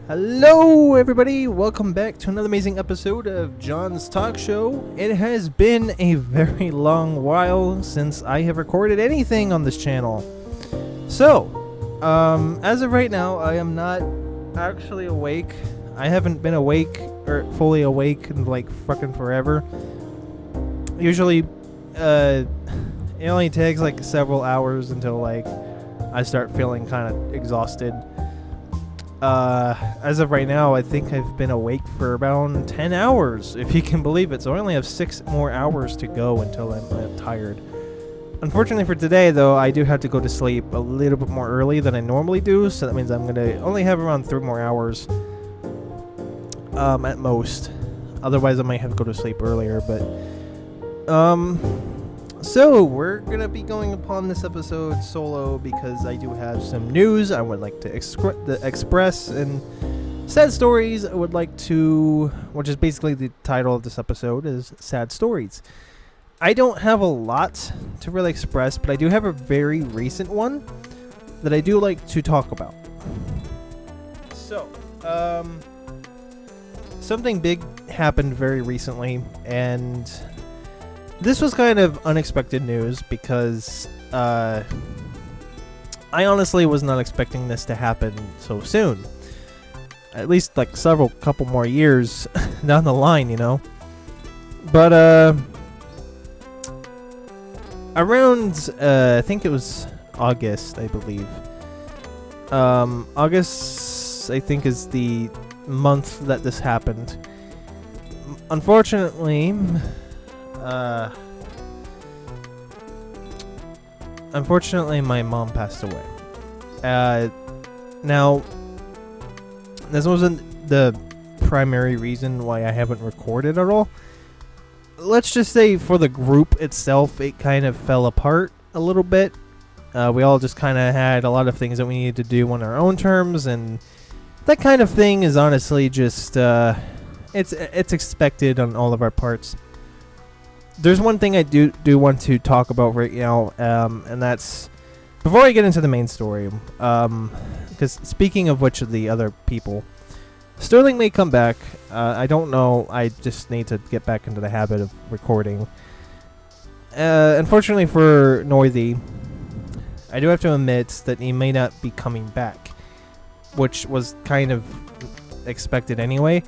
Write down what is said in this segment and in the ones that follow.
Hello everybody, welcome back to another amazing episode of John's Talk Show. It has been a very long while since I have recorded anything on this channel. So, as of right now, I am not actually awake. I haven't been awake, or fully awake in like fucking forever. Usually, it only takes like several hours until like I start feeling kind of exhausted. As of right now, I think I've been awake for about 10 hours, if you can believe it. So I only have 6 more hours to go until I'm tired. Unfortunately for today, though, I do have to go to sleep a little bit more early than I normally do. So that means I'm going to only have around 3 more hours at most. Otherwise, I might have to go to sleep earlier. But, so we're going to be going upon this episode solo because I do have some news I would like to express, and sad stories I would like to, which is basically the title of this episode, is Sad Stories. I don't have a lot to really express, but I do have a very recent one that I do like to talk about. So, something big happened very recently, and this was kind of unexpected news because I honestly was not expecting this to happen so soon. At least like couple more years down the line, you know. But around I think it was August, I believe. August, I think, is the month that this happened. Unfortunately, my mom passed away. Now, this wasn't the primary reason why I haven't recorded at all. Let's just say for the group itself, it kind of fell apart a little bit. We all just kind of had a lot of things that we needed to do on our own terms, and that kind of thing is honestly just, it's expected on all of our parts. There's one thing I do want to talk about right now, and that's, before I get into the main story, because speaking of which of the other people, Sterling may come back. I don't know. I just need to get back into the habit of recording. Unfortunately for Northy, I do have to admit that he may not be coming back, which was kind of expected anyway.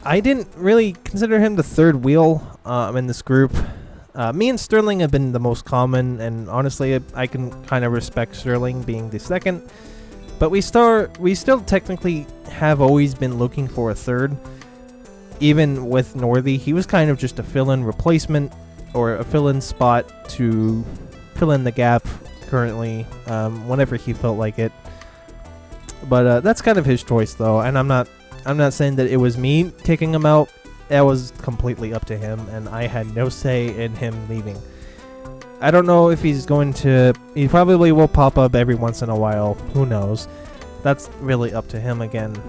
I didn't really consider him the third wheel in this group. Me and Sterling have been the most common, and honestly, I can kind of respect Sterling being the second. But we still technically have always been looking for a third. Even with Northy, he was kind of just a fill-in replacement, or a fill-in spot to fill in the gap currently, whenever he felt like it. But that's kind of his choice, though, and I'm not saying that it was me kicking him out. That was completely up to him, and I had no say in him leaving. I don't know if he's going to... He probably will pop up every once in a while. Who knows? That's really up to him again.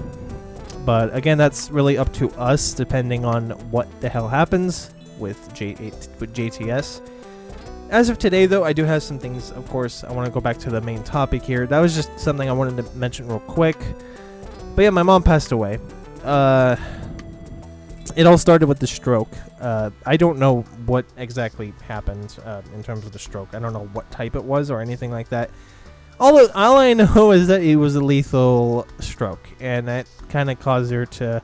But again, that's really up to us, depending on what the hell happens with JTS. As of today, though, I do have some things, of course. I want to go back to the main topic here. That was just something I wanted to mention real quick. But yeah, my mom passed away. It all started with the stroke. I don't know what exactly happened in terms of the stroke. I don't know what type it was or anything like that. All I know is that it was a lethal stroke, and that kind of caused her to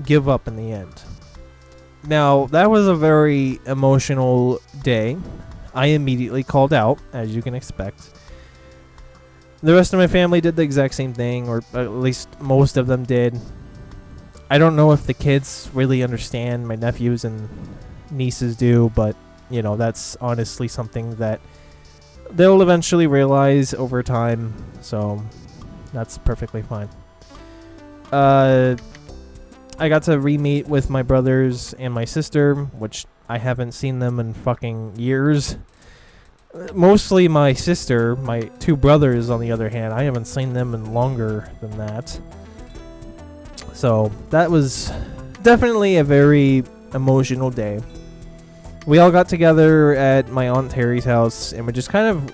give up in the end. Now, that was a very emotional day. I immediately called out, as you can expect. The rest of my family did the exact same thing, or at least most of them did. I don't know if the kids really understand, my nephews and nieces do, but, you know, that's honestly something that they'll eventually realize over time, so that's perfectly fine. I got to re-meet with my brothers and my sister, which I haven't seen them in fucking years. Mostly my sister. My 2 brothers, on the other hand, I haven't seen them in longer than that. So that was definitely a very emotional day. We all got together at my Aunt Terry's house, and we just kind of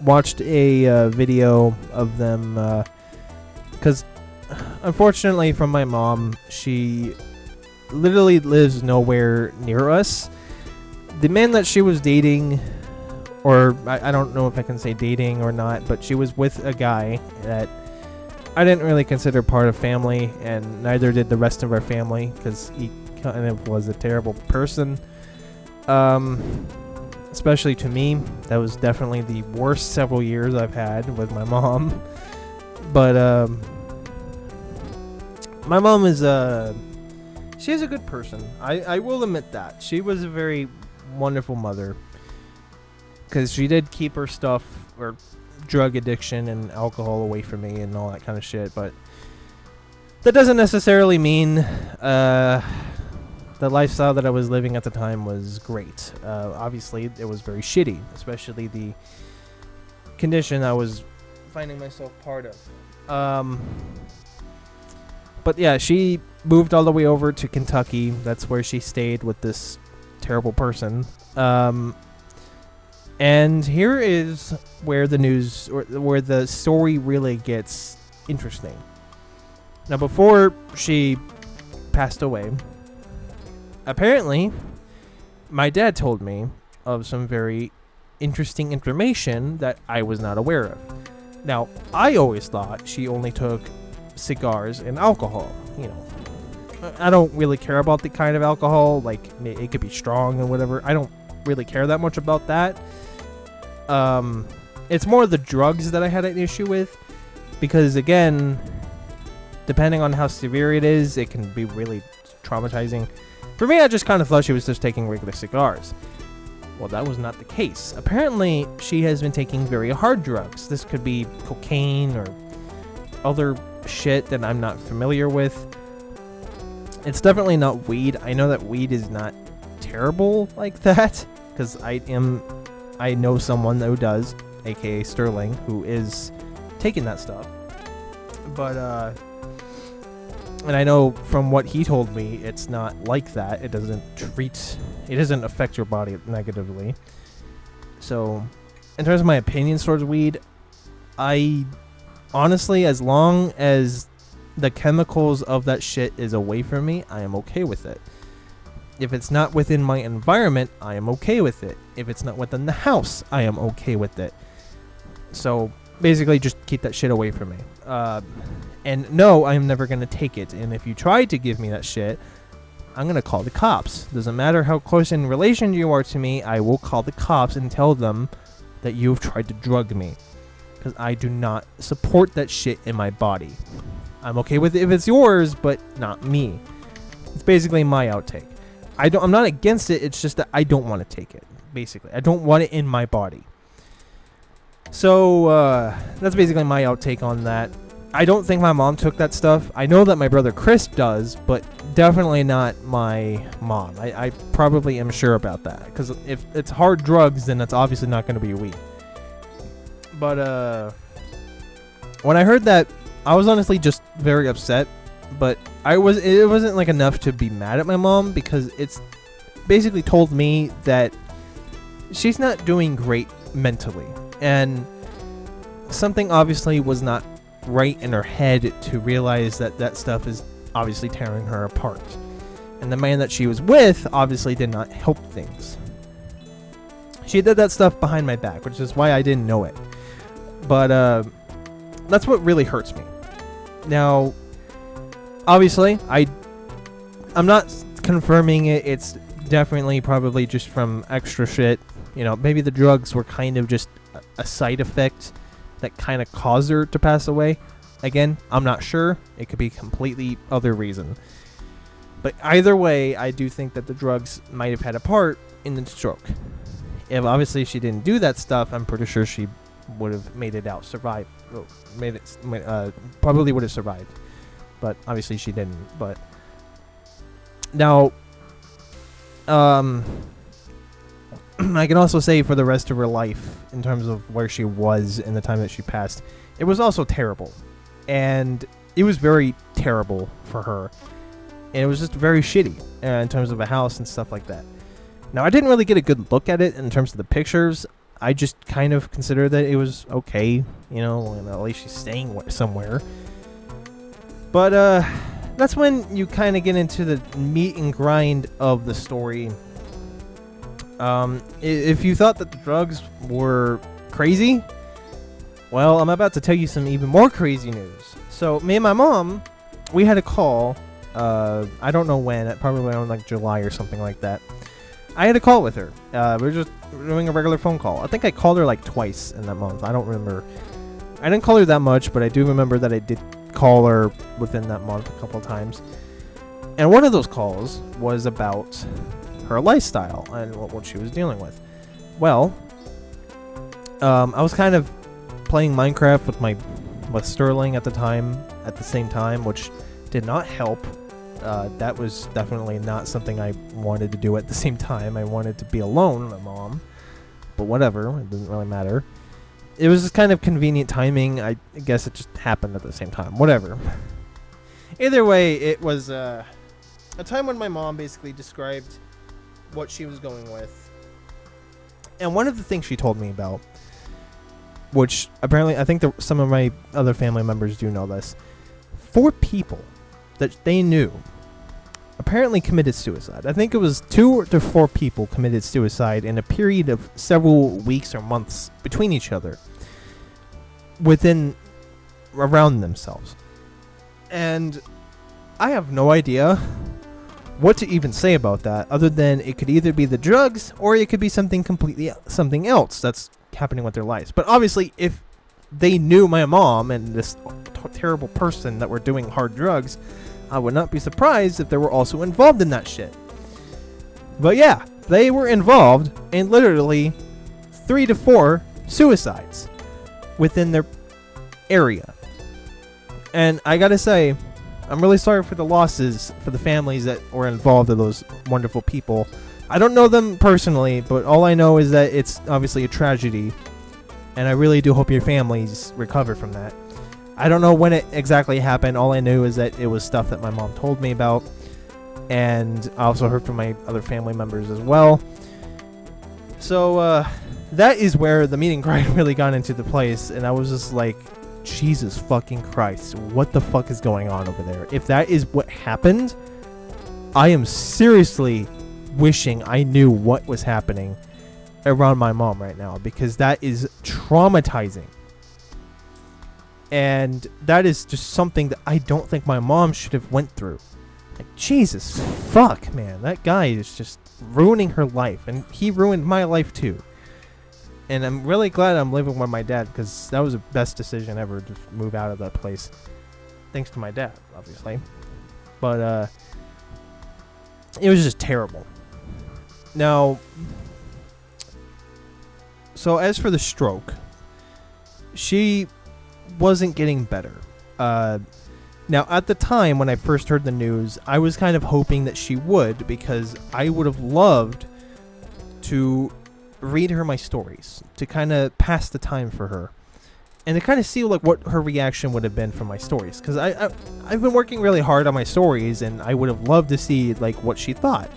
watched a video of them, because unfortunately, from my mom, she literally lives nowhere near us. The man that she was dating, or I don't know if I can say dating or not, but she was with a guy that I didn't really consider part of family, and neither did the rest of our family, because he kind of was a terrible person. Especially to me. That was definitely the worst several years I've had with my mom. But my mom is she's a good person. I will admit that. She was a very wonderful mother, because she did keep her stuff, or drug addiction and alcohol, away from me and all that kind of shit. But that doesn't necessarily mean the lifestyle that I was living at the time was great. Obviously, it was very shitty, especially the condition I was finding myself part of. But yeah, she moved all the way over to Kentucky. That's where she stayed with this terrible person. And here is where the news, or where the story really gets interesting. Now, before she passed away, apparently, my dad told me of some very interesting information that I was not aware of. Now, I always thought she only took cigars and alcohol. You know, I don't really care about the kind of alcohol. Like, it could be strong and whatever. I don't really care that much about that. It's more the drugs that I had an issue with, because again, depending on how severe it is, it can be really traumatizing. For me, I just kind of thought she was just taking regular cigars. Well, that was not the case. Apparently, she has been taking very hard drugs. This could be cocaine or other shit that I'm not familiar with. It's definitely not weed. I know that weed is not terrible like that, because I know someone who does, aka Sterling, who is taking that stuff. But, and I know from what he told me, it's not like that. It doesn't affect your body negatively. So, in terms of my opinions towards weed, I honestly, as long as the chemicals of that shit is away from me, I am okay with it. If it's not within my environment, I am okay with it. If it's not within the house, I am okay with it. So, basically, just keep that shit away from me. And no, I'm never going to take it. And if you try to give me that shit, I'm going to call the cops. Doesn't matter how close in relation you are to me, I will call the cops and tell them that you've tried to drug me. Because I do not support that shit in my body. I'm okay with it if it's yours, but not me. It's basically my outtake. I'm not against it, it's just that I don't want to take it. Basically, I don't want it in my body. So, that's basically my outtake on that. I don't think my mom took that stuff. I know that my brother Chris does, but definitely not my mom. I probably am sure about that. Because if it's hard drugs, then it's obviously not going to be weed. But, when I heard that, I was honestly just very upset. But it wasn't like enough to be mad at my mom, because it's basically told me that she's not doing great mentally. And something obviously was not right in her head to realize that that stuff is obviously tearing her apart. And the man that she was with obviously did not help things. She did that stuff behind my back, which is why I didn't know it. But that's what really hurts me. Now, obviously, I'm not confirming it. It's definitely probably just from extra shit. You know, maybe the drugs were kind of just a side effect that kind of caused her to pass away. Again, I'm not sure. It could be completely other reason. But either way, I do think that the drugs might have had a part in the stroke. If obviously she didn't do that stuff, I'm pretty sure she would have made it out, survived. Probably would have survived. But obviously she didn't. But now, I can also say for the rest of her life, in terms of where she was in the time that she passed, it was also terrible. And it was very terrible for her. And it was just very shitty in terms of a house and stuff like that. Now, I didn't really get a good look at it in terms of the pictures. I just kind of considered that it was okay. You know, at least she's staying somewhere. But that's when you kind of get into the meat and grind of the story. If you thought that the drugs were crazy, well, I'm about to tell you some even more crazy news. So me and my mom, we had a call. I don't know when, probably around like July or something like that. I had a call with her. We were just doing a regular phone call. I think I called her like twice in that month. I don't remember. I didn't call her that much, but I do remember that I did call her within that month a couple of times. And one of those calls was about her lifestyle and what she was dealing with. Well, I was kind of playing Minecraft with Sterling at the same time, which did not help. That was definitely not something I wanted to do at the same time. I wanted to be alone with my mom, but whatever, it didn't really matter. It was just kind of convenient timing. I guess it just happened at the same time. Whatever. Either way, it was a time when my mom basically described what she was going with. And one of the things she told me about, which apparently I think some of my other family members do know this, 4 people that they knew apparently committed suicide. I think it was 2 to 4 people committed suicide in a period of several weeks or months between each other, around themselves. And I have no idea what to even say about that, other than it could either be the drugs or it could be something else that's happening with their lives. But obviously, if they knew my mom and this terrible person that were doing hard drugs, I would not be surprised if they were also involved in that shit. But yeah, they were involved in literally 3 to 4 suicides within their area. And I gotta say, I'm really sorry for the losses for the families that were involved in those wonderful people. I don't know them personally, but all I know is that it's obviously a tragedy, and I really do hope your families recover from that. I don't know when it exactly happened. All I knew is that it was stuff that my mom told me about, and I also heard from my other family members as well. So that is where the meeting grind really got into the place, and I was just like, Jesus fucking Christ, what the fuck is going on over there? If that is what happened, I am seriously wishing I knew what was happening around my mom right now, because that is traumatizing. And that is just something that I don't think my mom should have went through. Like, Jesus fuck, man. That guy is just ruining her life, and he ruined my life too. And I'm really glad I'm living with my dad, because that was the best decision ever to move out of that place. Thanks to my dad, obviously. But it was just terrible. Now, so as for the stroke, she wasn't getting better. Now, at the time when I first heard the news, I was kind of hoping that she would, because I would have loved to read her my stories, to kind of pass the time for her, and to kind of see like what her reaction would have been from my stories, because I've been working really hard on my stories, and I would have loved to see like what she thought,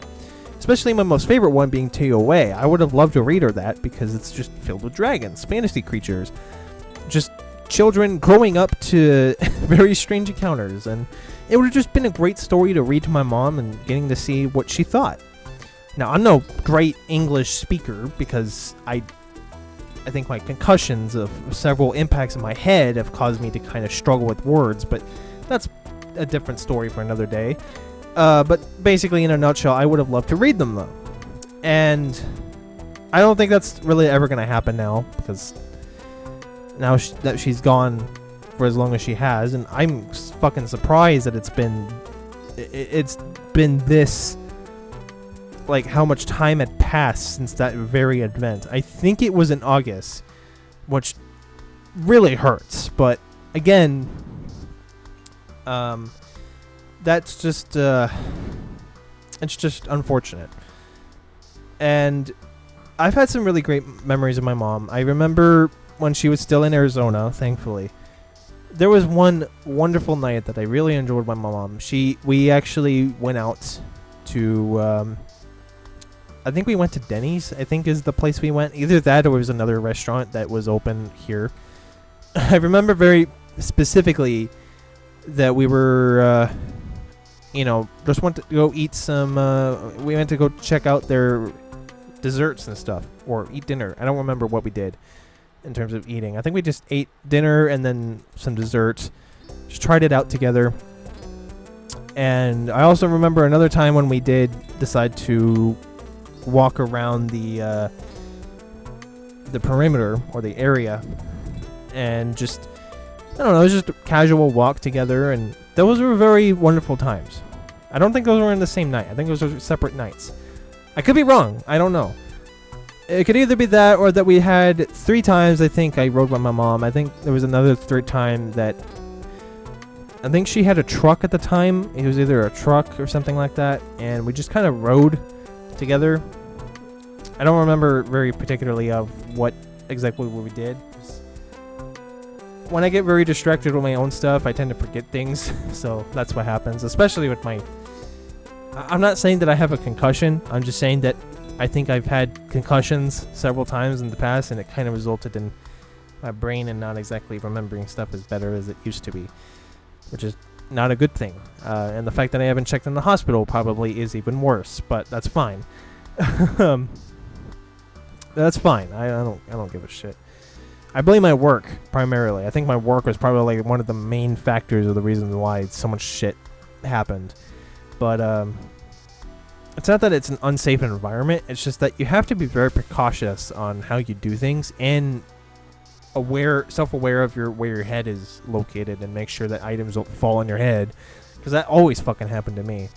especially my most favorite one being TOA. I would have loved to read her that, because it's just filled with dragons, fantasy creatures, just children growing up to very strange encounters, and it would have just been a great story to read to my mom and getting to see what she thought. Now, I'm no great English speaker, because I think my concussions of several impacts in my head have caused me to kind of struggle with words, but that's a different story for another day. But basically, in a nutshell, I would have loved to read them, though. And I don't think that's really ever going to happen now, because now that she's gone for as long as she has, and I'm fucking surprised that it's been this, like, how much time had passed since that very event. I think it was in August, which really hurts, but again, that's just it's just unfortunate. And I've had some really great memories of my mom. I remember when she was still in Arizona, thankfully. There was one wonderful night that I really enjoyed with my mom. We actually went out to I think we went to Denny's, I think is the place we went. Either that or it was another restaurant that was open here. I remember very specifically that we were, just went to go eat some. We went to go check out their desserts and stuff, or eat dinner. I don't remember what we did in terms of eating. I think we just ate dinner and then some desserts. Just tried it out together. And I also remember another time when we did decide to walk around the perimeter or the area, and just, I don't know, it was just a casual walk together, and those were very wonderful times. I don't think those were in the same night. I think those were separate nights. I could be wrong. I don't know. It could either be that, or that we had 3 times I think I rode with my mom. I think there was another third time that I think she had a truck at the time. It was either a truck or something like that, and we just kind of rode together. I don't remember very particularly of what exactly what we did. When I get very distracted with my own stuff, I tend to forget things, so that's what happens, especially with my... I'm not saying that I have a concussion. I'm just saying that I think I've had concussions several times in the past, and it kind of resulted in my brain and not exactly remembering stuff as better as it used to be, which is not a good thing. And the fact that I haven't checked in the hospital probably is even worse, but that's fine. That's fine. I don't give a shit. I blame my work primarily. I think my work was probably like one of the main factors of the reasons why so much shit happened. But it's not that it's an unsafe environment. It's just that you have to be very precautious on how you do things, and self-aware of where your head is located, and make sure that items don't fall on your head, because that always fucking happened to me.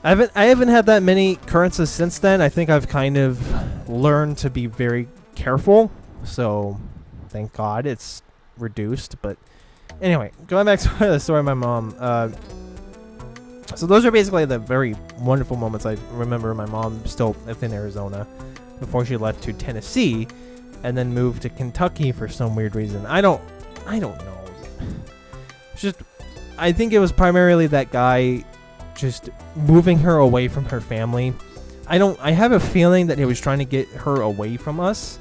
I haven't had that many occurrences since then. I think I've kind of learned to be very careful, so thank God it's reduced. But anyway, going back to the story of my mom. So those are basically the very wonderful moments I remember. My mom still within Arizona before she left to Tennessee, and then moved to Kentucky for some weird reason. I don't know. It's just, I think it was primarily that guy just moving her away from her family. I have a feeling that he was trying to get her away from us.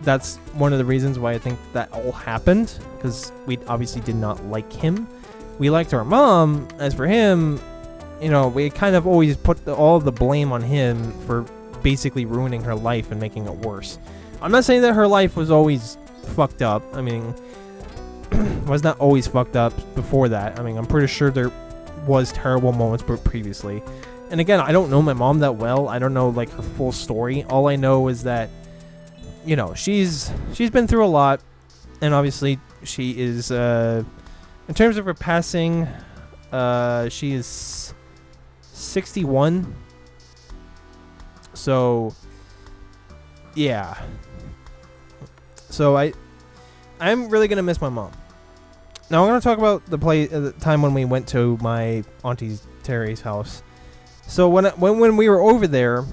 That's one of the reasons why I think that all happened, because we obviously did not like him. We liked our mom. As for him, we kind of always put all the blame on him for basically ruining her life and making it worse. I'm not saying that her life was always fucked up. I mean, was not always fucked up before that. I mean, I'm pretty sure there was terrible moments previously. And again, I don't know my mom that well. I don't know like her full story. All I know is that, she's been through a lot, and obviously she is, in terms of her passing, she is 61. So, yeah. So I'm really gonna miss my mom. Now I'm gonna talk about the time when we went to my auntie Terry's house. So when we were over there,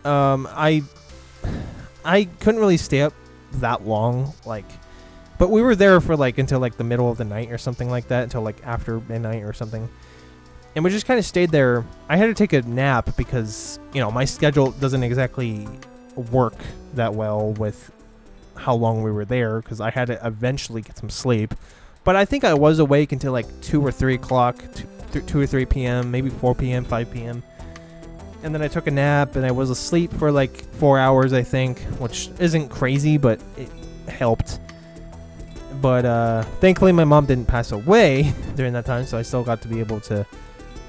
I couldn't really stay up that long, but we were there for until the middle of the night or something like that, until after midnight or something. And we just kind of stayed there. I had to take a nap because, my schedule doesn't exactly work that well with how long we were there, because I had to eventually get some sleep. But I think I was awake until 2 or 3 o'clock, 2 or 3 p.m., maybe 4 p.m., 5 p.m. And then I took a nap, and I was asleep for 4 hours, I think, which isn't crazy, but it helped. But thankfully my mom didn't pass away during that time, so I still got to be able to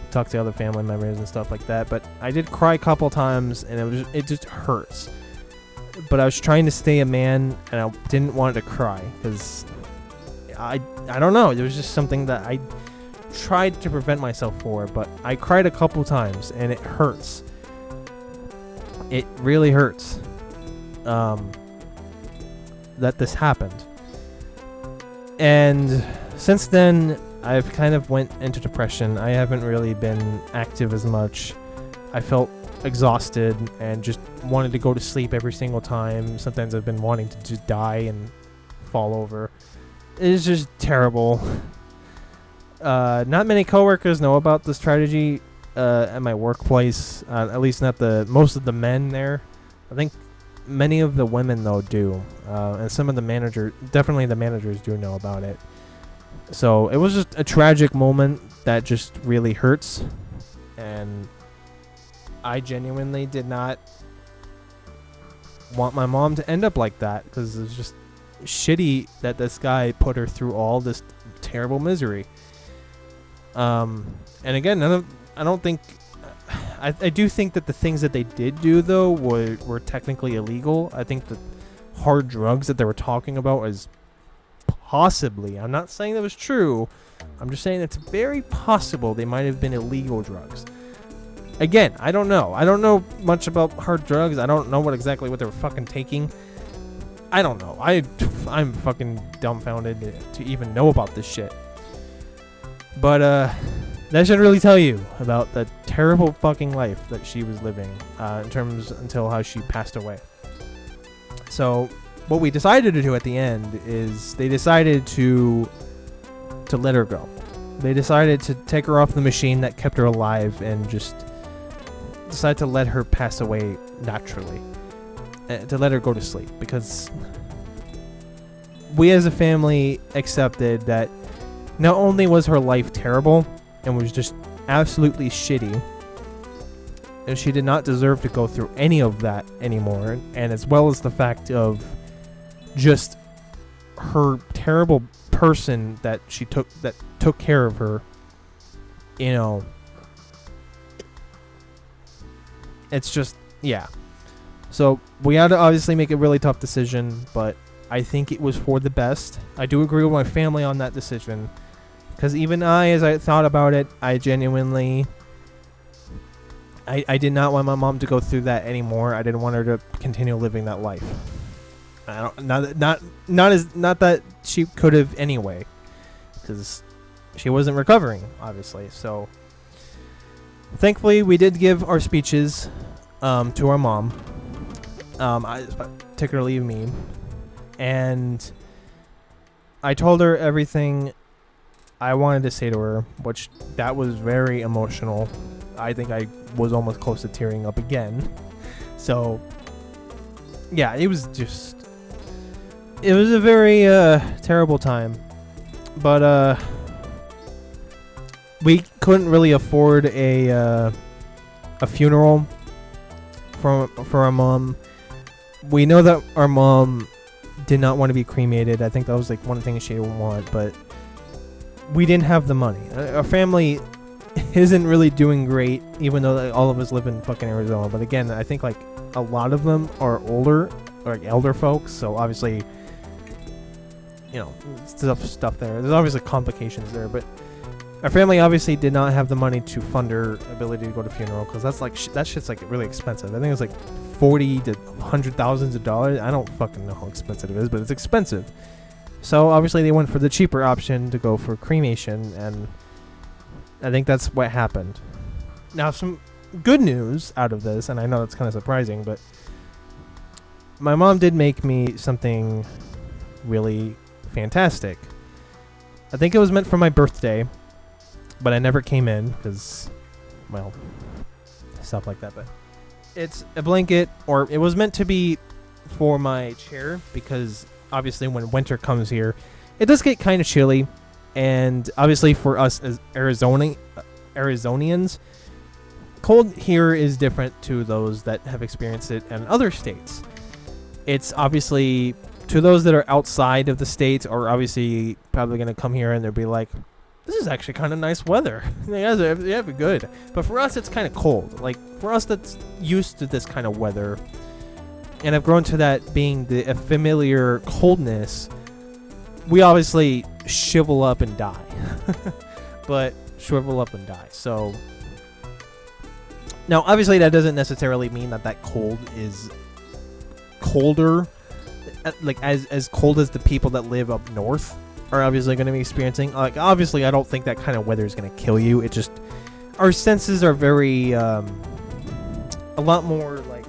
talk to other family members and stuff like that. But I did cry a couple times, and it just hurts. But I was trying to stay a man, and I didn't want to cry, because I don't know, there was just something that I tried to prevent myself for, but I cried a couple times, and it hurts. It really hurts that this happened. And since then, I've kind of went into depression. I haven't really been active as much. I felt exhausted and just wanted to go to sleep every single time. Sometimes I've been wanting to just die and fall over. It's just terrible. Not many coworkers know about this tragedy at my workplace. At least not most of the men there. I think many of the women though do, and some of the managers do know about it. So it was just a tragic moment that just really hurts. And I genuinely did not want my mom to end up like that, because it was just shitty that this guy put her through all this terrible misery. And again, I don't think... I do think that the things that they did do, though, were technically illegal. I think the hard drugs that they were talking about is possibly... I'm not saying that was true. I'm just saying it's very possible they might have been illegal drugs. Again, I don't know. I don't know much about hard drugs. I don't know exactly what they were fucking taking. I don't know. I'm fucking dumbfounded to even know about this shit. But that should really tell you about the terrible fucking life that she was living in terms until how she passed away. So what we decided to do at the end is they decided to let her go. They decided to take her off the machine that kept her alive and just decide to let her pass away naturally. To let her go to sleep, because we as a family accepted that not only was her life terrible and was just absolutely shitty, and she did not deserve to go through any of that anymore, and as well as the fact of just her terrible person that took care of her, you know, it's just, yeah. So we had to obviously make a really tough decision, but I think it was for the best. I do agree with my family on that decision, because even as I thought about it, I genuinely, I did not want my mom to go through that anymore. I didn't want her to continue living that life. Not that she could have anyway, because she wasn't recovering, obviously. So thankfully, we did give our speeches to our mom. Particularly me, and I told her everything I wanted to say to her, which that was very emotional. I think I was almost close to tearing up again. So yeah, it was a very terrible time, but we couldn't really afford a funeral for our mom. We know that our mom did not want to be cremated. I think that was like one thing she didn't want, but we didn't have the money. Our family isn't really doing great, even though all of us live in fucking Arizona. But again, I think like a lot of them are older, or like elder folks, so obviously, you know, stuff there. There's obviously complications there, but our family obviously did not have the money to fund her ability to go to funeral, because that's like that shit's like really expensive. I think it's like $40,000 to $100,000. I don't fucking know how expensive it is, but it's expensive. So obviously they went for the cheaper option to go for cremation, and I think that's what happened. Now, some good news out of this, and I know it's kind of surprising, but my mom did make me something really fantastic. I think it was meant for my birthday, but I never came in because, well, stuff like that. But it's a blanket, or it was meant to be for my chair, because obviously when winter comes here, it does get kind of chilly. And obviously for us as Arizonians, cold here is different to those that have experienced it in other states. It's obviously, to those that are outside of the states, are obviously probably going to come here and they'll be like, this is actually kind of nice weather. You guys have it good. But for us, it's kind of cold. Like, for us that's used to this kind of weather, and I've grown to that being a familiar coldness, we obviously shrivel up and die. So, now, obviously, that doesn't necessarily mean that cold is colder, like as cold as the people that live up north are obviously going to be experiencing. Like, obviously, I don't think that kind of weather is going to kill you. It just, our senses are very, a lot more, like,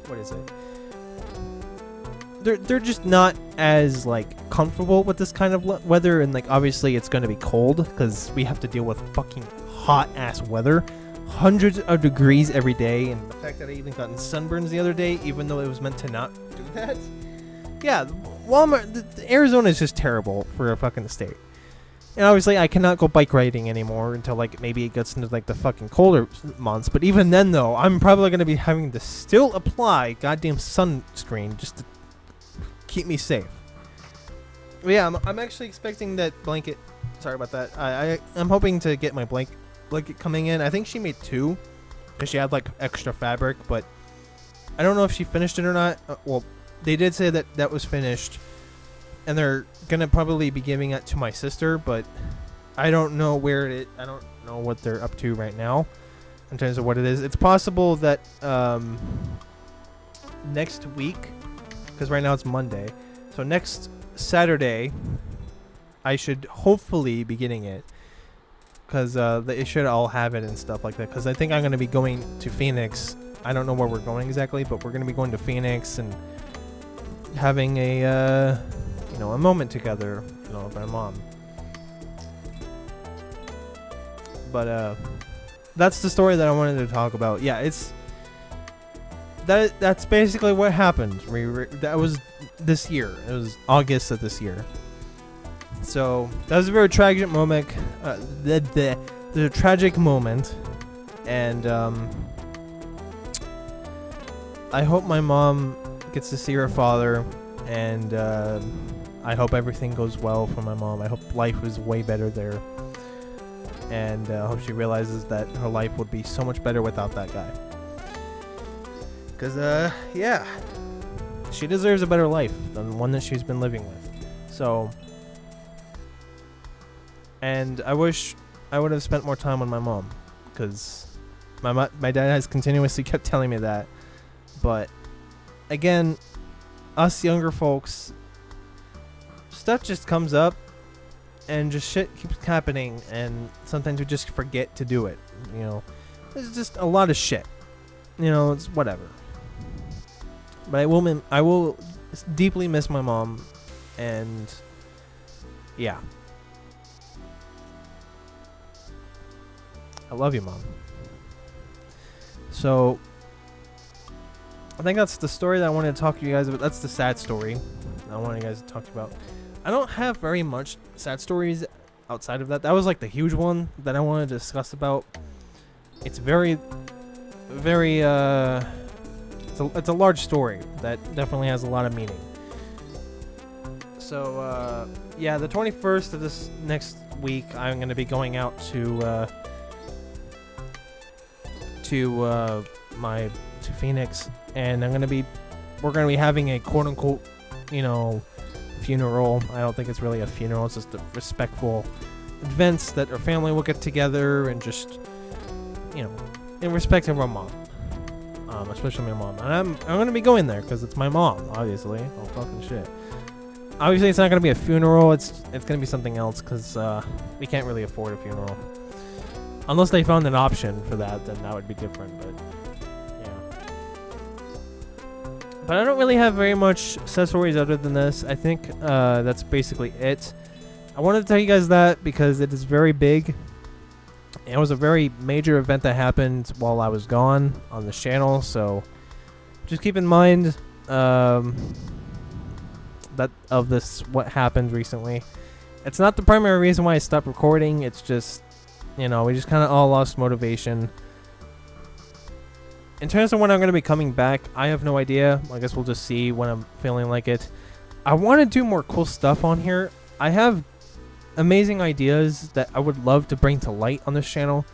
what is it? They're just not as, like, comfortable with this kind of weather, and, like, obviously it's going to be cold, because we have to deal with fucking hot-ass weather. Hundreds of degrees every day, and the fact that I even gotten sunburns the other day, even though it was meant to not do that. Yeah, Arizona is just terrible for a fucking state. And obviously, I cannot go bike riding anymore until, like, maybe it gets into, like, the fucking colder months. But even then, though, I'm probably going to be having to still apply goddamn sunscreen just to keep me safe. But yeah, I'm actually expecting that blanket. Sorry about that. I'm hoping to get my blanket coming in. I think she made 2 because she had, like, extra fabric. But I don't know if she finished it or not. Well, they did say that that was finished. And they're gonna probably be giving it to my sister, but I don't know I don't know what they're up to right now in terms of what it is. It's possible that next week, because right now it's Monday, so next Saturday I should hopefully be getting it, because they should all have it and stuff like that. Because I think I'm gonna be going to Phoenix. I don't know where we're going exactly, but we're gonna be going to Phoenix and having a a moment together, with my mom. But that's the story that I wanted to talk about. Yeah, that's basically what happened. That was this year. It was August of this year. So that was a very tragic moment. The tragic moment, and I hope my mom gets to see her father, and I hope everything goes well for my mom. I hope life is way better there. And I hope she realizes that her life would be so much better without that guy. Because, yeah. She deserves a better life than the one that she's been living with. So. And I wish I would have spent more time with my mom. Because my dad has continuously kept telling me that. But, again, us younger folks, stuff just comes up and just shit keeps happening, and sometimes we just forget to do it. There's just a lot of shit. It's whatever. But I will deeply miss my mom, and yeah. I love you, Mom. So I think that's the story that I wanted to talk to you guys about. That's the sad story I wanted you guys to talk about. I don't have very much sad stories outside of that. That was like the huge one that I wanted to discuss about. It's very, very, it's a large story that definitely has a lot of meaning. So, yeah, the 21st of this next week, I'm going to be going out to Phoenix, and we're going to be having a quote unquote, funeral. I don't think it's really a funeral. It's just a respectful events that our family will get together and just, in respect of our mom, especially my mom. And I'm going to be going there because it's my mom, obviously. Oh, fucking shit. Obviously, it's not going to be a funeral. It's going to be something else because we can't really afford a funeral. Unless they found an option for that, then that would be different. But yeah. But I don't really have very much sad stories other than this. I think that's basically it. I wanted to tell you guys that because it is very big. It was a very major event that happened while I was gone on the channel. So just keep in mind that of this, what happened recently. It's not the primary reason why I stopped recording. It's just, we just kind of all lost motivation. In terms of when I'm going to be coming back, I have no idea. I guess we'll just see when I'm feeling like it. I want to do more cool stuff on here. I have amazing ideas that I would love to bring to light on this channel.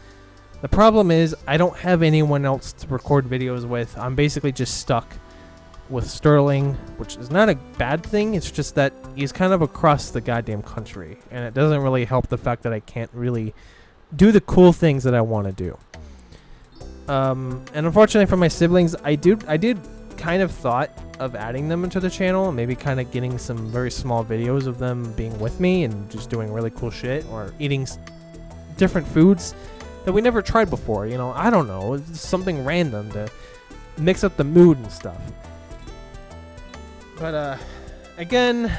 The problem is I don't have anyone else to record videos with. I'm basically just stuck with Sterling, which is not a bad thing. It's just that he's kind of across the goddamn country, and it doesn't really help the fact that I can't really do the cool things that I want to do. And unfortunately for my siblings, I did kind of thought of adding them into the channel and maybe kind of getting some very small videos of them being with me and just doing really cool shit or eating different foods that we never tried before. I don't know, it's something random to mix up the mood and stuff. But again,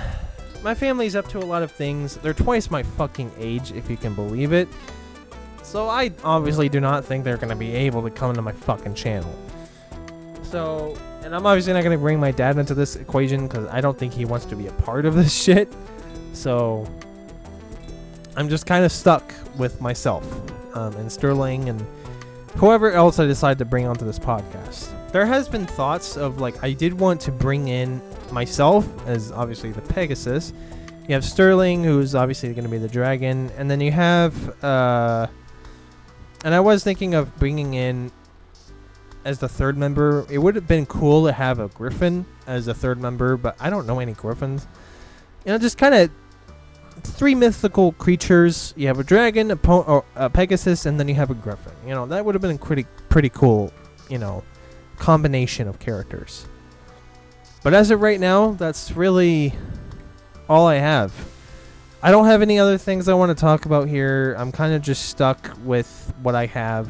my family's up to a lot of things. They're twice my fucking age, if you can believe it. So I obviously do not think they're going to be able to come to my fucking channel. So, and I'm obviously not going to bring my dad into this equation because I don't think he wants to be a part of this shit. So, I'm just kind of stuck with myself and Sterling and whoever else I decide to bring onto this podcast. There has been thoughts of, like, I did want to bring in myself as obviously the Pegasus. You have Sterling, who's obviously going to be the dragon, and then you have and I was thinking of bringing in as the third member. It would have been cool to have a griffin as a third member, but I don't know any griffins. You know, just kind of 3 mythical creatures. You have a dragon, a Pegasus, and then you have a griffin. You know, that would have been a pretty cool, you know, combination of characters. But as of right now, that's really all I have. I don't have any other things I want to talk about here. I'm kind of just stuck with what I have.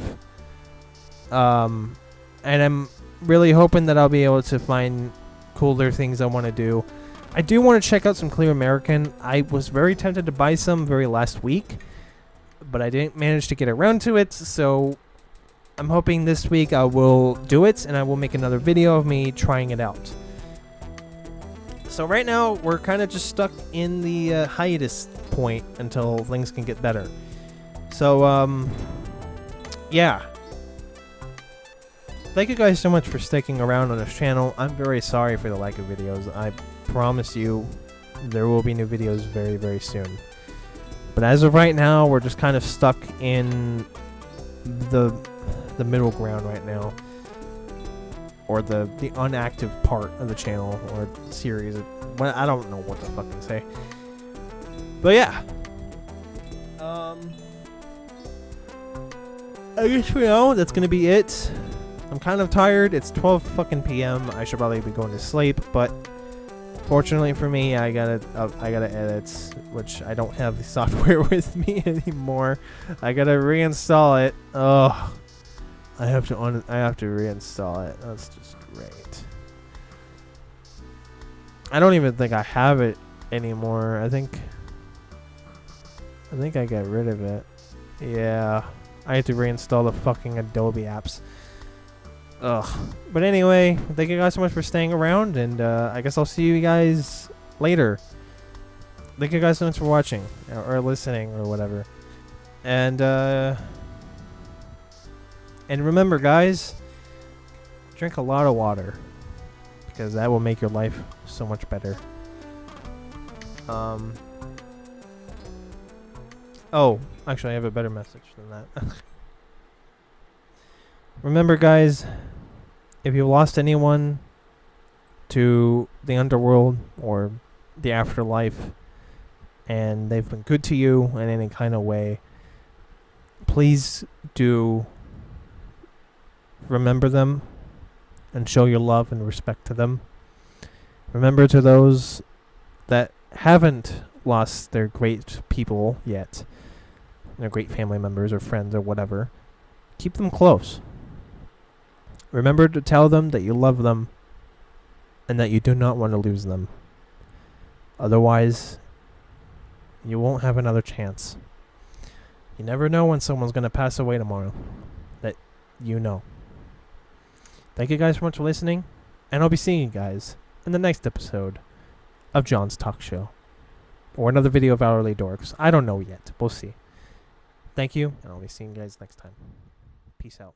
And I'm really hoping that I'll be able to find cooler things I want to do. I do want to check out some Clear American. I was very tempted to buy some very last week, but I didn't manage to get around to it, so I'm hoping this week I will do it, and I will make another video of me trying it out. So right now, we're kind of just stuck in the hiatus point until things can get better. So, yeah. Thank you guys so much for sticking around on this channel. I'm very sorry for the lack of videos. I promise you there will be new videos very, very soon. But as of right now, we're just kind of stuck in the middle ground right now. Or the inactive part of the channel or series. Well, I don't know what to fucking say. But yeah. I guess for now, that's gonna be it. I'm kind of tired. It's 12 fucking p.m. I should probably be going to sleep, but fortunately for me, I gotta edit, which I don't have the software with me anymore. I gotta reinstall it. Oh, I have to reinstall it. That's just great. I don't even think I have it anymore. I think I got rid of it. Yeah, I had to reinstall the fucking Adobe apps. Ugh. But anyway, thank you guys so much for staying around, and I guess I'll see you guys later. Thank you guys so much for watching or listening or whatever. And remember, guys, drink a lot of water because that will make your life so much better. Oh, actually, I have a better message than that. Remember, guys, if you lost anyone to the underworld or the afterlife and they've been good to you in any kind of way, please do remember them and show your love and respect to them. Remember to those that haven't lost their great people yet, their great family members or friends or whatever, keep them close. Remember to tell them that you love them and that you do not want to lose them. Otherwise, you won't have another chance. You never know when someone's going to pass away tomorrow. That you know. Thank you guys so much for listening, and I'll be seeing you guys in the next episode of John's Talk Show. Or another video of Hourly Dorks. I don't know yet. We'll see. Thank you, and I'll be seeing you guys next time. Peace out.